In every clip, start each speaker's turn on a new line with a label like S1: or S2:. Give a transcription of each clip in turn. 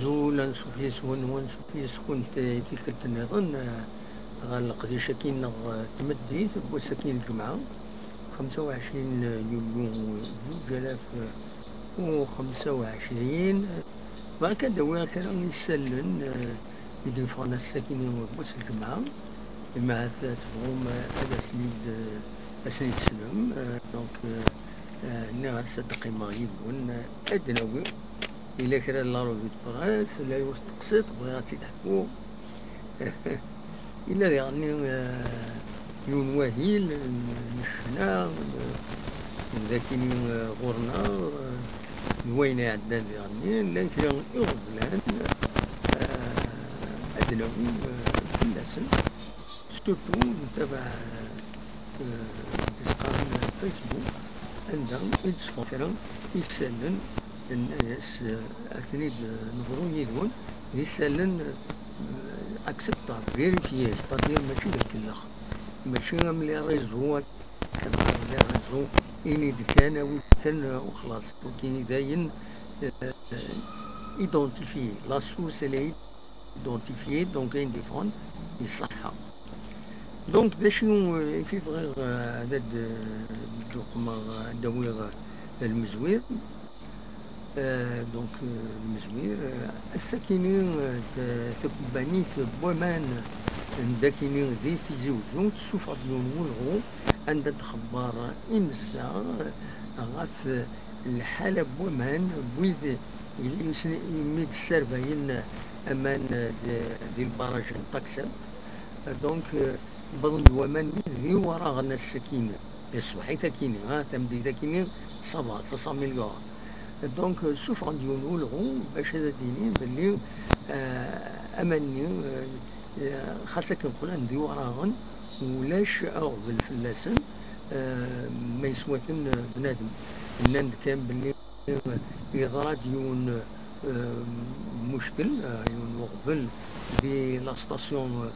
S1: زولا سوفيس ون سوفيس كنت تلك النظام غالقديش كاين تمديت بوسكين الجمعة 25 يوليو 2025 بعد كدوي كان يسلن يدفعنا الساكنين بوس الجمعة مع تبغوم هذا سنيد سلم دونك الناس تقيمة يدون أدنوي إلا كرا لا روفي دو براس لا يوستقسط بغيها تيدحكو إلا يعني يون وهيل نشنا ذاكين غورنا وين عندنا يعني لكن يغبلان أدنوي في اللسن ستوتو نتابع تسقان فيسبوك عندهم يتصفون كرا يسالن الناس أكنيد نفرون يدون يسالن اكسبتاب فيريفيي ستادير ماشي داك الاخ ماشي ملي ريزو كان ريزو إني كان وكان وخلاص وكاين داين ايدونتيفي لا سورس اللي ايدونتيفي دونك ينديفون يصحها دونك داشنو في فغير هذا الدوقما دوير المزوير دونك المزوير الساكنين تكباني في بومان داكينين ذي في زوزو تسوف ديون ولغو عند تخبار إمزا غاف الحالة بومان بويد يميد السرباين أمان دي البراج نطاكسات دونك بضن الومان ذي وراء غنا السكينة الصباحي تاكيني تمدي تاكيني صبا 500 مليون دونك سوف غنديون ولغو باش هذا دينين بلي أماني خاصك نقول عندي وراغن ولاش أغفل في اللسن ما يسواتن بنادم الناند كان بلي يضرا ديون مشكل يون وغفل دي لا ستاسيون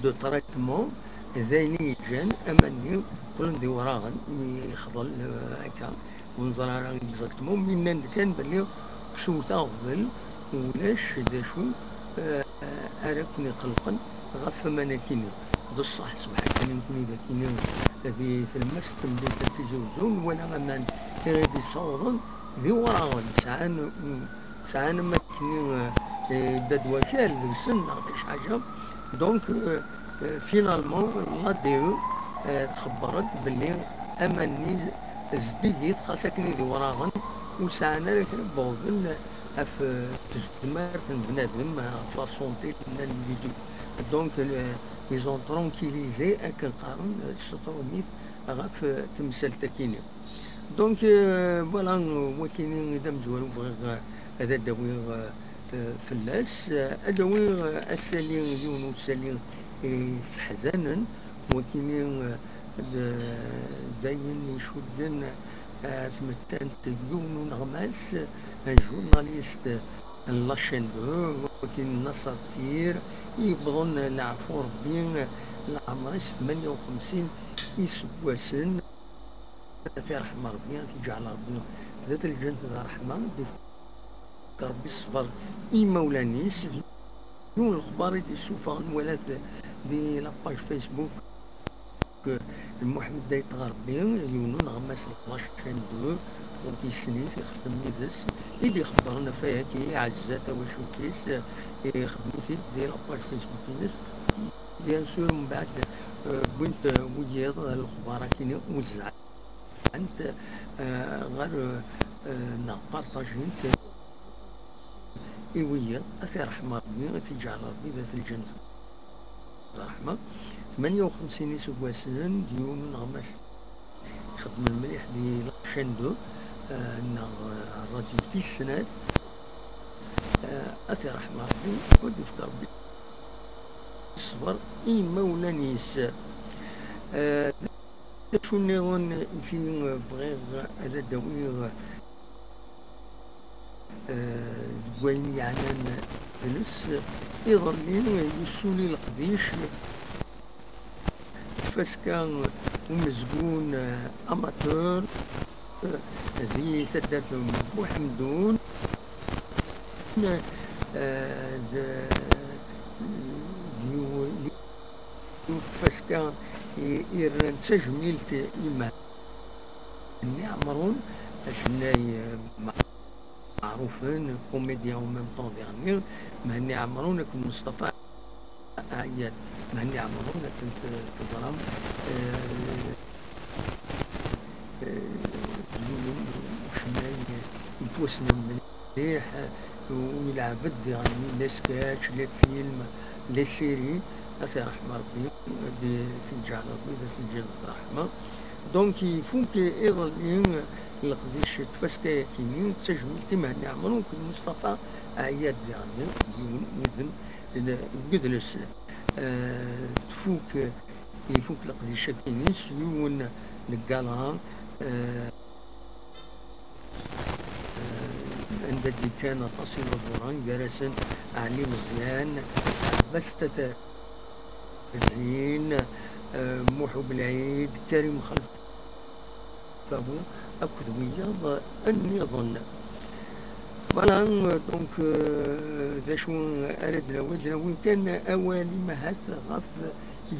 S1: دو تريتمون ذاني جان أماني كل ندي وراغن يخضل هكا ونظر على اكزاكتومون من ناند كان بلي كسو تغفل ولاش داشو أراكني قلقا غف مناكيني بصح صباح كان يمكن إذا كيني في المس تمديت تجوزون ولا غمان غادي يصورون ذي وراغن ساعان ما كني داد وكال ذي سن نعطيش حاجة دونك فينالمون لا ديو تخبرت بلي أماني زديت خاصك ذي وراغن وساعنا لكن بوغل اف تجمعات بنادم في لا سونتي ديال الفيديو دونك ليزون ترونكيليزي اكل قارن ستروميت غاف تمثال تاكيني دونك فوالا وكاينين اذا مزوالو فغير هذا داوي فلاس اداوي السالين يونو السالين يستحزنن وكاينين داين يشدن سمتان يونو نغماس جورناليست لاشين دو وكاين نصاتير يبغون العفو ربي العمر 58 يسواسن في رحمة ربي تجعل ربي ذات الجنة ذا رحمة ربي الصبر إيمولانيس يون الخبار دي سوفان ولا دي لاباج فيسبوك محمد دايت غربي يونو نغماس لاشين دو وكيسنيت يخدم ميدس اللي يخبرنا فيها كي عزات وشو كيس يخدم في ديال لاباج فيسبوك ناس بيان سور من بعد بنت وجيض الاخبار كي وزعت انت غير نبارطاجينت ايويا اثي رحمه ربي تجعل ربي ذات الجنة رحمه 58 سواسن ديون نغمس خدم المليح دي لاشندو الراديو تيسنات أثي رحمة ربي ودي فطر بي الصبر إيما ولا نيس شو نيرون في بغير هذا الدوير دوين يعنان فلس يظلين يسولي القديش فاسكان ومزقون أماتور ذي ثدات بوحمدون فاسكان إيران تجميلت إما عمرون شناي معروفين كوميديا وميم طون ديرنيير مهني عمرون كنت مصطفى عياد مهني عمرون كنت تظلم شناي يتوسم مليح ويلعبد يعني لي سكاتش لي فيلم لي سيري الله يرحم ربي دي سنجعل ربي دي سنجعل الرحمة دونك يفوك إيضاً القديش تفسكي كينين تسجمل تمهني عمرون كن مصطفى عياد يعني يذن قدلس تفوك يفوك القديش كينين سيون نقالها عند الدكان تصل الظهران جلسا علي مزيان بس زين محو بالعيد كريم خلف فهو أكد وياض أني ظن فوالا دونك ذا شو أردنا ودنا وين كان أولي مهات غف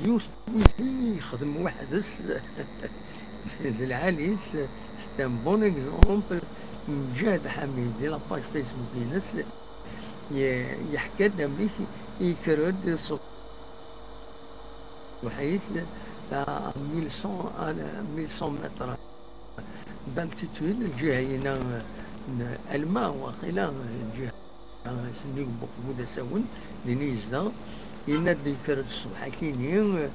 S1: يوسف ويزي يخدم وحدس العاليس سي ان بون اكزومبل مجاد حميد دي لاباج فيسبوك ديالناس يحكي لنا مليح يكرد وحيث 1100 متر دالتيتود الجهة هنا الماء وقيلا الجهة سنيك بوكبودة ساون دينيزدا ينادي يكرد الصبح كيني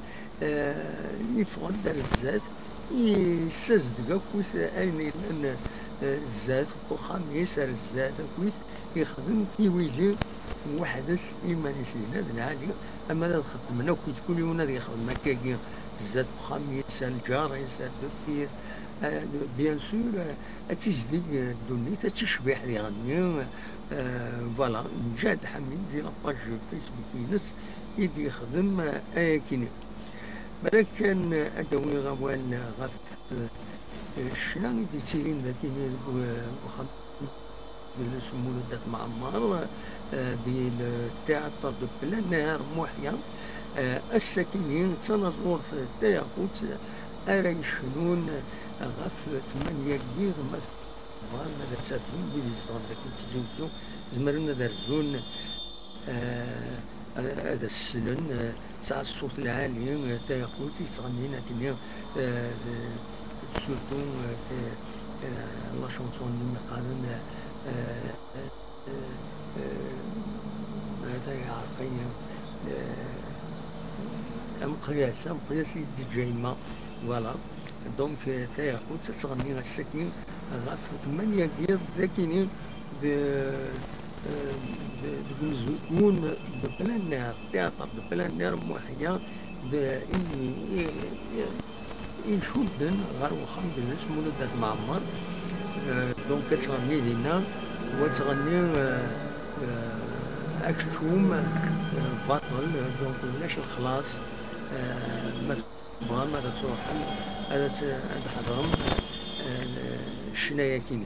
S1: يفقد دار الزات يسزدق كويس أين الزات وخميس الزات كويس يخدم تيويزي وحدث إيمان يسينا العالي أما لا تخدم كويس كل يوم هذا يخدم مكاكي الزات وخميس الجار يسال دفير بيان سور تجدي الدنيا تشبح لي غني فوالا جاد حميد دي لاباج فيسبوك ينس يدي يخدم كيني بالك كان أدوي غوال غف الشنا دي تيرين ذاكيني سمو ذات معمر دي التياتر دو بلانير محيا الساكنين تنظر تاخد أرى يشنون غف 8 كبير ماذا تسافرون بليزدان ذاك التلفزيون زمرنا درزون هذا السلن ساعة الصوت العالي تاخد يصغنينا كنيا سورتو لا شونسون اللي قالنا هذا يعرفين مقياس يدي جايمة فوالا دونك تاخد تغني السكين غاف 8 كيض ذاكيني بنزون ببلانير تياتر ببلانير محيا يشودن غير وخام ديال اسمو ذات معمر دونك كتغني لينا وتغني اكشوم باطل دونك ولاش الخلاص ما تبغى ما تروح هذا حضرهم الشنايا كينا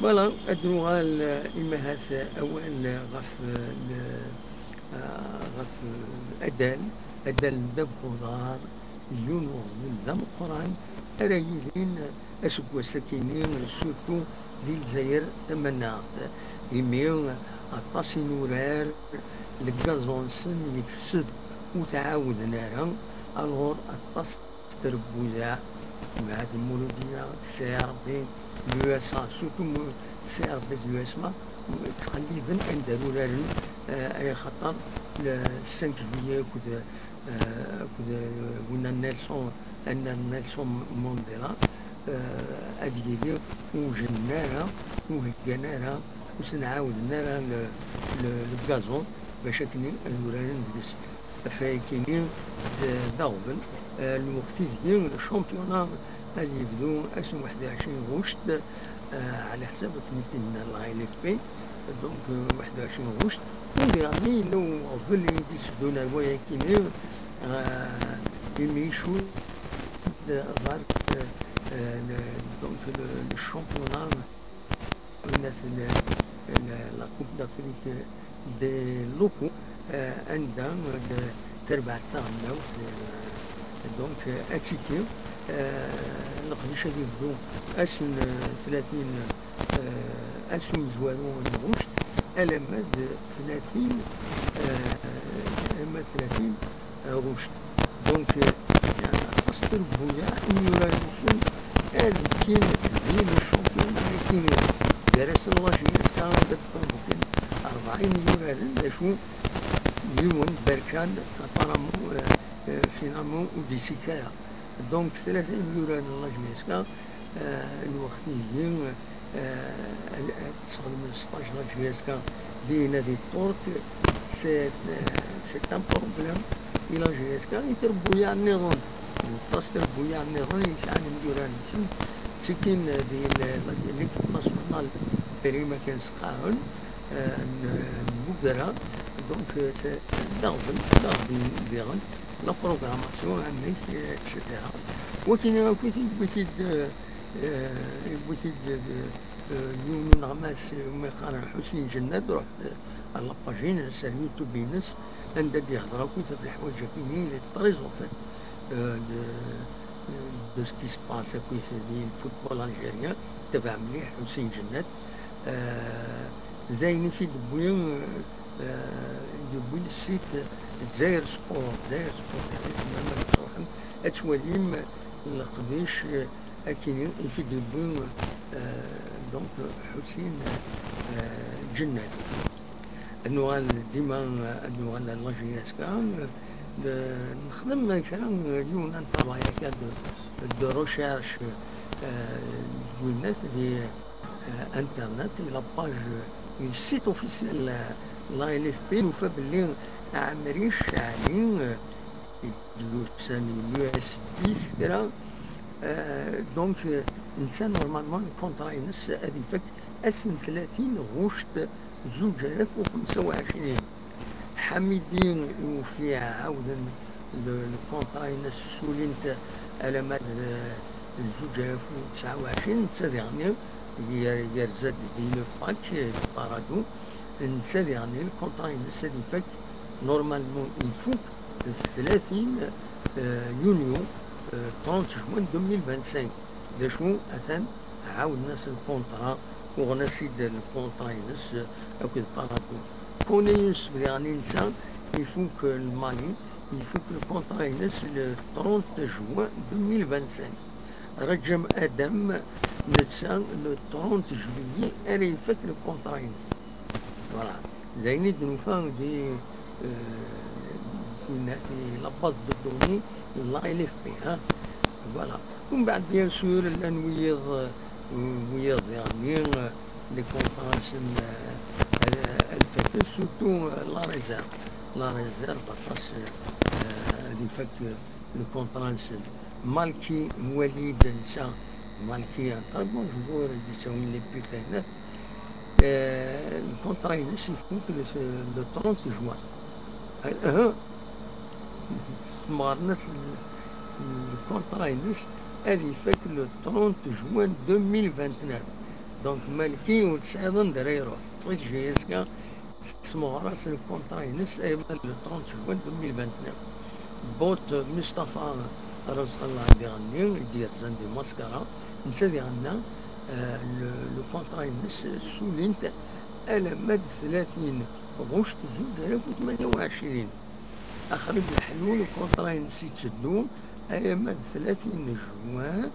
S1: فوالا ادروها الامهات اول غف أدال دب خضار يونو من دم قران أرايلين أسقوا سكينين سورتو ذي الجزائر تمنعت يمين عطاسي نورار الكازون سن يفسد وتعاود نارا الغور عطاس تربوزا مع المولودية سير بين اليو اس ا سورتو سير بين اليو اس ا تقريبا اندارو لارن اي خطر 5 جويلية كود قلنا نيلسون مانديلا اديلي وجناها وهكناها وسنعاود نارا الكازون باش كني الوران ندرس فايكيني داوبن الوقت ديال الشامبيونا غادي يبدو اسم 21 غشت على حساب كميتنا العائلة بي دونك 21 غشت وديرني لو ظل يديسدونا الوايا كيني يميشو غير دونك الشامبيونا la Coupe d'Afrique des locaux عندها تربع تاعنا دونك اتيكي نقدرش يبدو اسن 30 اسن زوالو نغوشت ألمد 30 غوشت دونك يعني تصدر بويا إنه رانسن هذا كين دين الشامبيون كين درس الله جيس كان ممكن 40 مليون هذا شو يوم بركان apparemment finalement وديسيكايا دونك 30 مليون الله جيسكا الوقتيين تستخدم 16 جيسكا دي نادي الترك سي ان بروبليم الى جيسكا يتربويا النظام تربويا النظام يسعني مديران نسم سكين ديال ليكيب ناسيونال بريما كان سقاهن المقدرة دونك داغبن ديغن لا بروغراماسيون عندك اتسيتيرا ولكن انا بغيت يوم نغماس ميخان حسين جناد رحت على لاباجين سال يوتيوب ينس عندها يهضرا كيف في الحوايج كاينين لي طريز اون فيت دو سكي سباس كيف ديال الفوتبول الجيريان تبع مليح حسين جناد زايني في دبوين السيت الجزائر سبور اسمها صراحة اتواليم لقديش كاينين في دبوين دونك حسين جناد النوال ديما النوال لاجياسكا نخدم كان يونان طبعا كان دو روشيرش وينات دي انترنت لا باج السيت اوفيسيال لا ال اف بي وفا باللي عامرين شاعلين يوساني اليو اس بي سكرا دونك الانسان نورمالمون الكونترا ينس هادي فك اسن 30 غشت 2025 حميدين وفي عاودا الكونترا ينس سولينت على مدى 2029 تساديغني يرزاد دي لو باك بارادو نساديغني الكونترا ينس هادي فك نورمالمون يفوق 30 يونيو 30 جوان 2025 دا شنو اثان عاود ناس الكونترا وغنسيد الكونترا ينس اكو بارادو كون ينس يعني انسان يفوق المالي يفوق الكونترا ينس ل 30 جوان 2025 رجم ادم نتسان لو 30 جويي انا يفك الكونترا ينس فوالا زيني دنوفان دي في لاباز دو لا ال اف بي ها فوالا ومن بعد بيان سور الانويض يعني لي كونفرنس الفاتت سورتو لا ريزيرف بطاس هادي فك لو كونفرنس مالكي مواليد نسا مالكي طيب بون جوور اللي يساوين لي بيتاينات الكونترا ينس يفوت لو 30 جوان سمارنا الكونترا ينس اللي فاك لو 30 جوان 2029 دونك مالكي وتسعدن درا يروح طويت جيسكا سمارس الكونترا ينس ايما لو 30 جوان 2029 بوت مصطفى رزق الله ديغني يدير زندي ماسكارا نسى ديغنا لو كونترا ينس سولينت على مد 30 غشت 2028 أخرج الحلول الكونترا ينسي تسدون أيام 30 جوان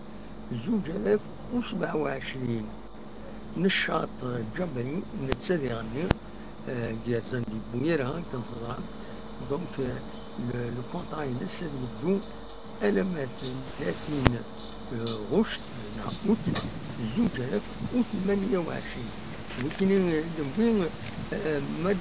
S1: 2027 نشاط جبري نتسدي غني ديال زندي بويرها كنتظرا دونك لو كونترا ينسي يدون أيام 30 غشت اوت 2028 ولكن دمبين مد